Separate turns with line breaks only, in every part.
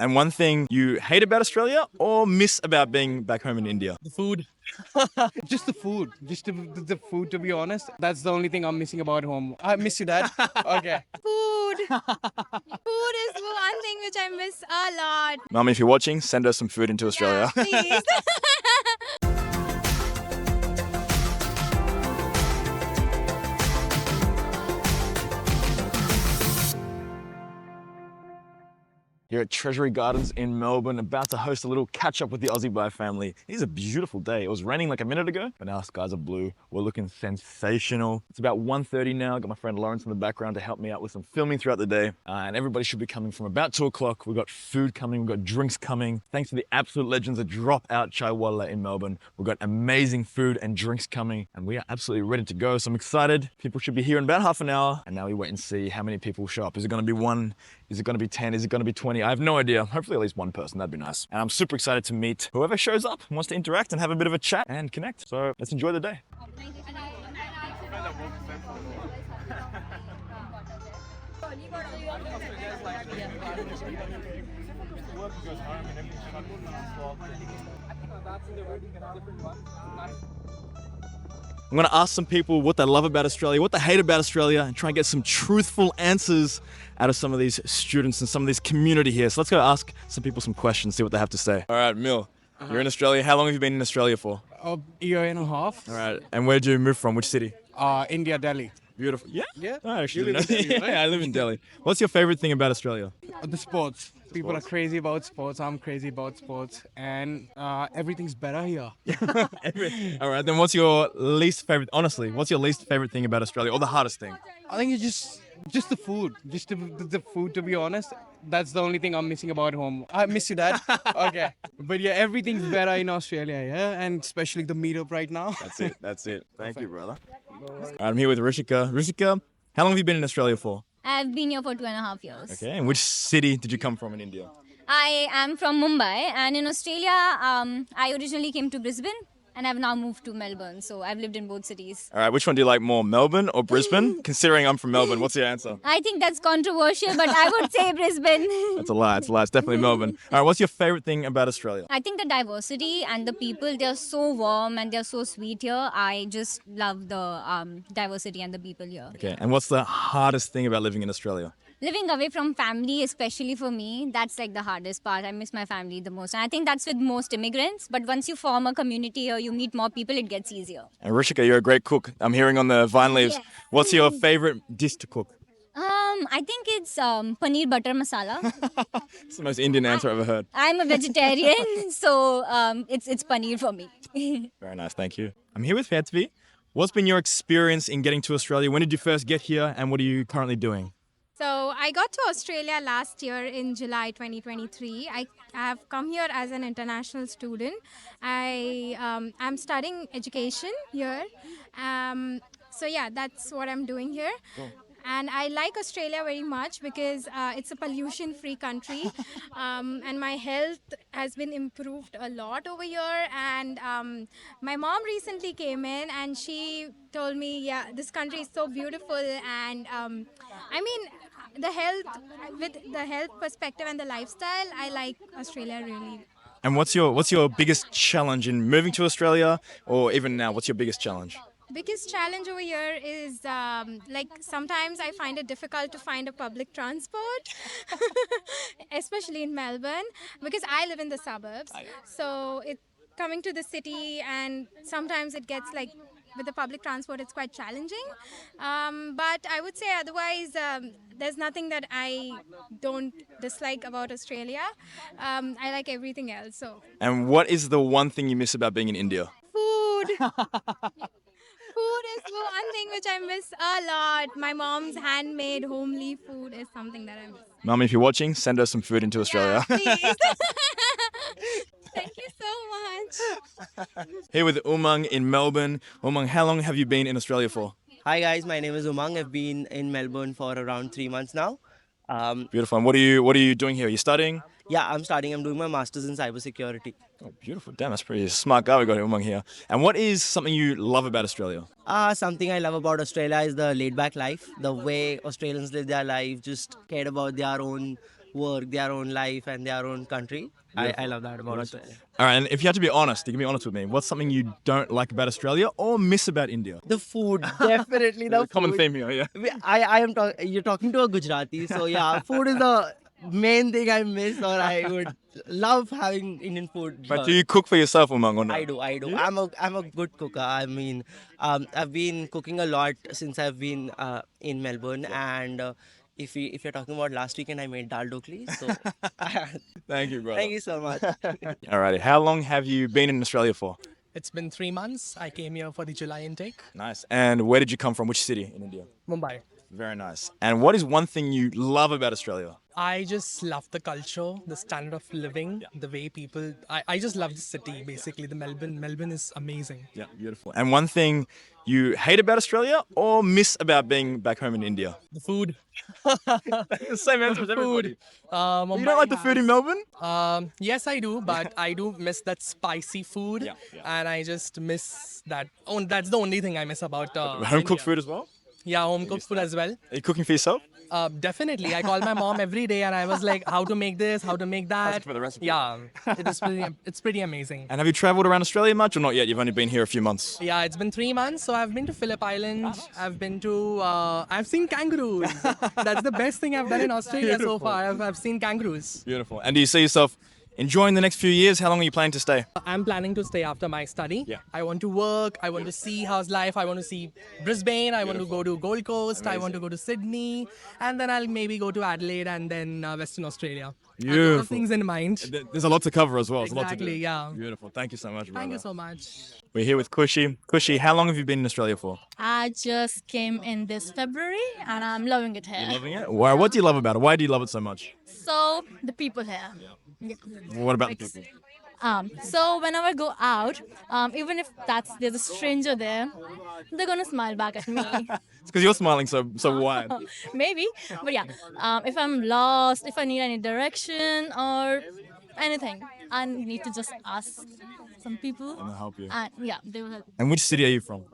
And one thing you hate about Australia or miss about being back home in India?
The food. Just the food. Just the food, to be honest. That's the only thing I'm missing about home. I miss you, Dad. Okay.
Food. Food is one thing which I miss a lot.
Mum, if you're watching, send us some food into Australia.
Yeah, please.
Here at Treasury Gardens in Melbourne, about to host a little catch up with the Aussie Bye family. It is a beautiful day. It was raining like a minute ago, but now skies are blue. We're looking sensational. It's about 1:30 now. I got my friend Lawrence in the background to help me out with some filming throughout the day. And everybody should be coming from about 2 o'clock. We've got food coming, we've got drinks coming. Thanks to the absolute legends at Drop Out Chaiwalla in Melbourne. We've got amazing food and drinks coming, and we are absolutely ready to go. So I'm excited. People should be here in about half an hour. And now we wait and see how many people show up. Is it gonna be 1? Is it gonna be 10? Is it gonna be 20? I have no idea. Hopefully at least one person, that'd be nice. And I'm super excited to meet whoever shows up and wants to interact and have a bit of a chat and connect. So let's enjoy the day. I'm gonna ask some people what they love about Australia, what they hate about Australia, and try and get some truthful answers out of some of these students and some of this community here. So let's go ask some people some questions, see what they have to say. All right, Mil, you're in Australia. How long have you been in Australia for?
A year and a half.
All right, and where'd you move from? Which city?
India, Delhi.
Beautiful. Yeah?
Yeah.
I actually
You live
didn't
in
know.
Delhi, right?
Yeah, I live in Delhi. What's your favorite thing about Australia?
The sports. People are crazy about sports. I'm crazy about sports. And everything's better here.
All right, then what's your least favorite, honestly, what's your least favorite thing about Australia or the hardest thing?
I think it's just the food. Just the food, to be honest. That's the only thing I'm missing about home. I miss you, Dad. Okay. But yeah, everything's better in Australia, yeah? And especially the meetup right now.
That's it. Thank you, brother. All right, I'm here with Rishika. Rishika, how long have you been in Australia for?
I've been here for 2.5 years.
Okay, and which city did you come from in India?
I am from Mumbai, and in Australia, I originally came to Brisbane, and I've now moved to Melbourne. So I've lived in both cities.
All right, which one do you like more, Melbourne or Brisbane? Considering I'm from Melbourne, what's your answer?
I think that's controversial, but I would say Brisbane.
That's a lie, it's definitely Melbourne. All right, what's your favorite thing about Australia?
I think the diversity and the people, they're so warm and they're so sweet here. I just love the diversity and the people here.
Okay, and what's the hardest thing about living in Australia?
Living away from family, especially for me, that's like the hardest part. I miss my family the most. And I think that's with most immigrants. But once you form a community here, you meet more people, it gets easier.
And Rishika, you're a great cook. I'm hearing on the vine leaves.
Yes.
What's your favorite dish to cook?
I think it's paneer butter masala.
It's the most Indian answer I've ever heard.
I'm a vegetarian, so it's paneer for me.
Very nice, thank you. I'm here with Hetvi. What's been your experience in getting to Australia? When did you first get here and what are you currently doing?
So I got to Australia last year in July 2023. I have come here as an international student. I'm studying education here. So yeah, that's what I'm doing here.
Cool.
And I like Australia very much because it's a pollution-free country, and my health has been improved a lot over here. And my mom recently came in and she told me, yeah, this country is so beautiful. And I mean, with the health perspective and the lifestyle, I like Australia really.
And what's your biggest challenge in moving to Australia or even now, what's your biggest challenge?
Biggest challenge over here is like sometimes I find it difficult to find a public transport, especially in Melbourne, because I live in the suburbs. So coming to the city, and sometimes it gets like with the public transport, it's quite challenging. But I would say otherwise, there's nothing that I don't dislike about Australia. I like everything else. So.
And what is the one thing you miss about being in India?
Food. Food is the one thing which I miss a lot. My mom's handmade homely food is something that I miss.
Mum, if you're watching, send us some food into Australia.
Yeah, please. Thank you so much.
Here with Umang in Melbourne. Umang, how long have you been in Australia for?
Hi guys, my name is Umang. I've been in Melbourne for around 3 months now.
Beautiful. And what are you doing here? Are you studying?
Yeah, I'm doing my master's in cybersecurity.
Oh, beautiful. Damn, that's pretty smart guy we got Umang here. And what is something you love about Australia?
Something I love about Australia is the laid back life, the way Australians live their life, just cared about their own work, their own life, and their own country. I love that about
Like that.
Australia.
All right, and if you had to be honest, you can be honest with me. What's something you don't like about Australia or miss about India?
The food, definitely
There's
the
a common
food.
theme here, yeah.
I am you're talking to a Gujarati, so yeah, food is the main thing I miss, or I would love having Indian food
But
here.
do you cook for yourself, Umang, or no?
I do.
Yeah?
I'm a good cooker. I mean, I've been cooking a lot since I've been in Melbourne, and if you're talking about last weekend, I made dal dokli. So
Thank you, brother.
thank you so much.
Alrighty, how long have you been in Australia for?
It's been 3 months. I came here for the July intake.
Nice. And where did you come from? Which city in India?
Mumbai.
Very nice. And what is one thing you love about Australia?
I just love the culture, the standard of living, the way people. I just love the city, basically. The Melbourne. Melbourne is amazing.
Yeah, beautiful. And one thing you hate about Australia or miss about being back home in India?
The food.
Same answer as
The
everybody.
food. Mumbai
You don't like the food in Melbourne?
Yes, I do, but I do miss that spicy food,
Yeah, yeah.
and I just miss that. Oh, that's the only thing I miss about
Home cooked
India.
food as well?
Yeah, home cooked food as well.
Are you cooking for yourself?
Definitely. I call my mom every day and I was like, how to make this, how to make that.
for the recipe.
Yeah, it's pretty amazing.
And have you traveled around Australia much or not yet? You've only been here a few months.
Yeah, it's been 3 months. So I've been to Phillip Island. I've been to, I've seen kangaroos. That's the best thing I've done in Australia so far. I've seen kangaroos.
Beautiful. And do you see yourself enjoying the next few years? How long are you planning to stay?
I'm planning to stay after my study.
Yeah.
I want to work. I want to see how's life. I want to see Brisbane. I want to go to Gold Coast. I want to go to Sydney. And then I'll maybe go to Adelaide and then Western Australia. I have a lot
Beautiful.
of things in mind.
There's a lot to cover as well. There's a lot to do.
Exactly, yeah.
Beautiful. Thank you so much, brother.
Thank you so much.
We're here with Kushi. Kushi, how long have you been in Australia for?
I just came in this February and I'm loving it here.
Loving it? Why? What do you love about it? Why do you love it so much?
So the people here.
What about the people?
So whenever I go out, even if there's a stranger there, they're gonna smile back at me.
It's because you're smiling so wide.
Maybe, but yeah. If I'm lost, if I need any direction or anything, I need to just ask some people.
I'll help you.
And yeah, they will help.
And which city are you from?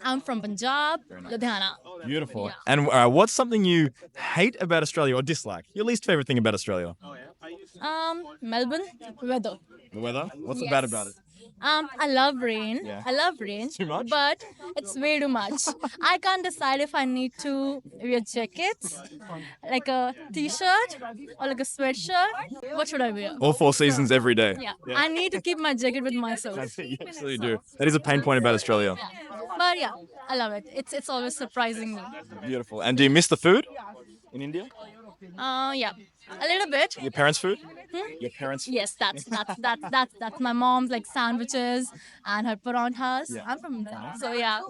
I'm from Punjab, Ludhiana.
Beautiful.
Yeah.
And what's something you hate about Australia or dislike? Your least favorite thing about Australia?
Melbourne, weather.
The weather? What's so bad
Yes.
about it?
I love rain.
Yeah.
I love rain.
Too much?
But it's way too much. I can't decide if I need to wear jackets, like a t-shirt, or like a sweatshirt. What should I wear?
All 4 seasons every day.
Yeah. I need to keep my jacket with myself.
You absolutely do. That is a pain point about Australia.
But yeah, I love it. It's always surprising me.
Beautiful. And do you miss the food in India?
Yeah, a little bit.
Your parents' food? Your parents'
Yes, that's my mom's like sandwiches and her paranthas. I'm from there, so yeah,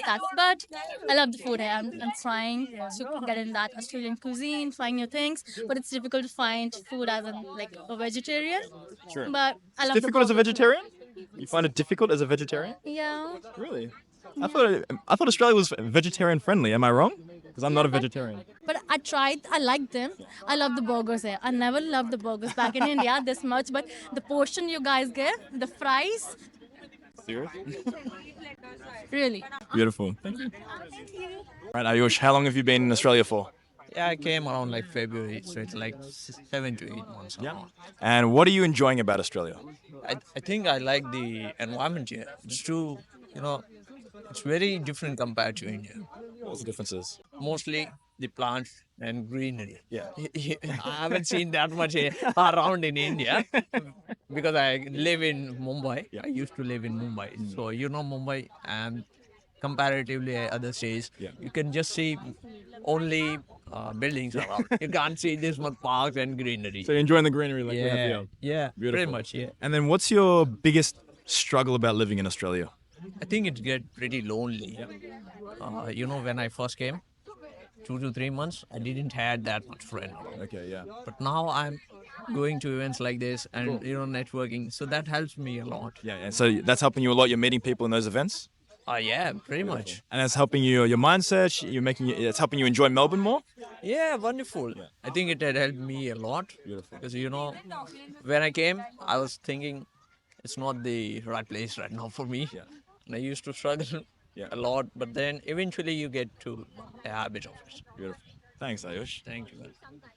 that's. But I love the food here. I'm trying to get in that Australian cuisine, trying new things. But it's difficult to find food as like a vegetarian.
Sure.
But I love
Difficult as a
the
vegetarian? You find it difficult as a vegetarian?
Yeah.
Really? I thought Australia was vegetarian friendly. Am I wrong? Because I'm not a vegetarian.
But I tried. I like them. I love the burgers here. I never loved the burgers back in India this much. But the portion you guys give, the fries,
Serious?
really.
Beautiful. Thank you. Right, Ayush, how long have you been in Australia for?
Yeah, I came around like February, so it's like 7 to 8 months. Around.
And what are you enjoying about Australia?
I think I like the environment here. It's too, it's very different compared to India.
What's the differences?
Mostly the plants and greenery.
Yeah.
I haven't seen that much around in India because I live in Mumbai.
Yeah.
I used to live in Mumbai. So, Mumbai and comparatively other states, you can just see only buildings around. You can't see this much parks and greenery.
So you're enjoying the greenery like we have here?
Yeah,
Beautiful.
pretty much, yeah.
And then what's your biggest struggle about living in Australia?
I think it get pretty lonely. When I first came, 2 to 3 months, I didn't had that much friend.
Okay, yeah.
But now I'm going to events like this and networking, so that helps me a lot.
Yeah, and so that's helping you a lot. You're meeting people in those events?
Yeah, pretty much.
And that's helping you, your mindset, it's helping you enjoy Melbourne more?
Yeah, wonderful. I think it had helped me a lot.
Beautiful.
Because when I came, I was thinking it's not the right place right now for me.
Yeah.
And I used to struggle a lot, but then eventually you get to a habit of it.
Beautiful. Thanks, Ayush.
Thank you.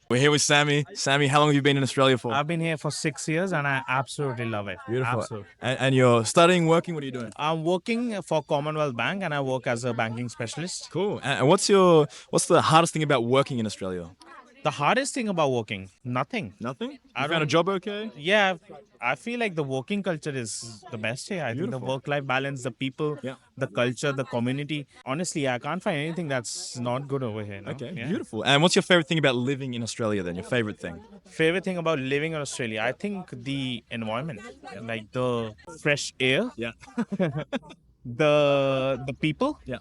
We're here with Sammy. Sammy, how long have you been in Australia for?
I've been here for 6 years and I absolutely love it.
Beautiful.
Absolutely.
And you're studying, working, what are you doing?
I'm working for Commonwealth Bank and I work as a banking specialist.
Cool. And what's the hardest thing about working in Australia?
The hardest thing about working, nothing.
Nothing? You
I
found a
don't-
job okay?
Yeah, I feel like the working culture is the best here. I think the
Beautiful.
work-life balance, the people,
Yeah.
the culture, the community. Honestly, I can't find anything that's not good over here. No?
Okay,
Yeah.
beautiful. And what's your favorite thing about living in Australia then? Your favorite thing?
Favorite thing about living in Australia, I think the environment, like the fresh air,
Yeah.
the people,
Yeah.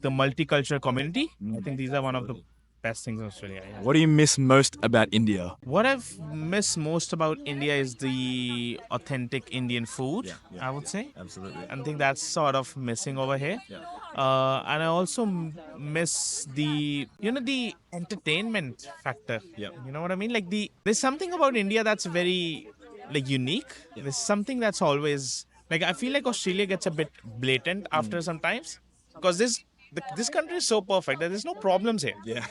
the multicultural community. I think these are one of the best things in Australia. Yeah.
What do you miss most about India?
What I've missed most about India is the authentic Indian food.
Yeah.
I would say.
Absolutely.
I think that's sort of missing over here. And I also miss the entertainment factor.
Yeah.
You know what I mean? Like there's something about India that's very like unique. There's something that's always like I feel like Australia gets a bit blatant after some times because this country is so perfect that there's no problems here.
Yeah.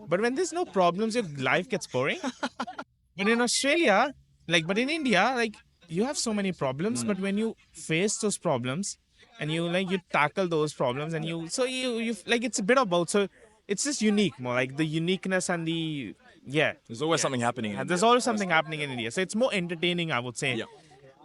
But when there's no problems, your life gets boring. But in Australia, but in India, you have so many problems. But when you face those problems and you tackle those problems and you it's a bit of both. So it's just unique, more like the uniqueness and
There's always something happening. In
there's
India.
always something happening in India. So it's more entertaining, I would say.
Yeah.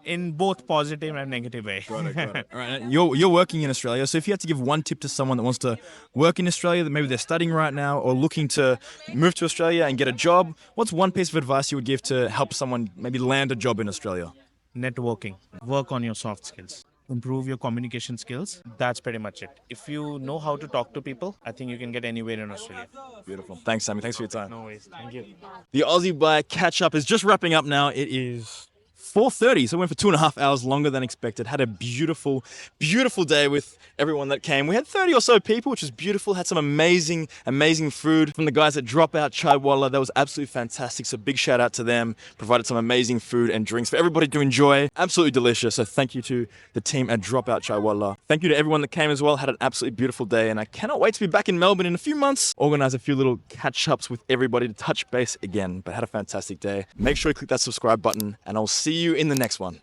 In both positive and negative way.
Got it. All right. and You're working in Australia. So if you had to give one tip to someone that wants to work in Australia, that maybe they're studying right now or looking to move to Australia and get a job, what's one piece of advice you would give to help someone maybe land a job in Australia?
Networking. Work on your soft skills. Improve your communication skills. That's pretty much it. If you know how to talk to people, I think you can get anywhere in Australia.
Beautiful. Thanks, Sammy. Thanks for your time.
No worries. Thank you.
The Aussie Buy catch up is just wrapping up now. It is 4:30, so we went for 2.5 hours longer than expected. Had a beautiful, beautiful day with everyone that came. We had 30 or so people, which was beautiful. Had some amazing, amazing food from the guys at Dropout Chai Walla. That was absolutely fantastic. So big shout out to them. Provided some amazing food and drinks for everybody to enjoy. Absolutely delicious. So thank you to the team at Dropout Chai Walla. Thank you to everyone that came as well. Had an absolutely beautiful day, and I cannot wait to be back in Melbourne in a few months. Organize a few little catch ups with everybody to touch base again. But had a fantastic day. Make sure you click that subscribe button, and I'll see you in the next one.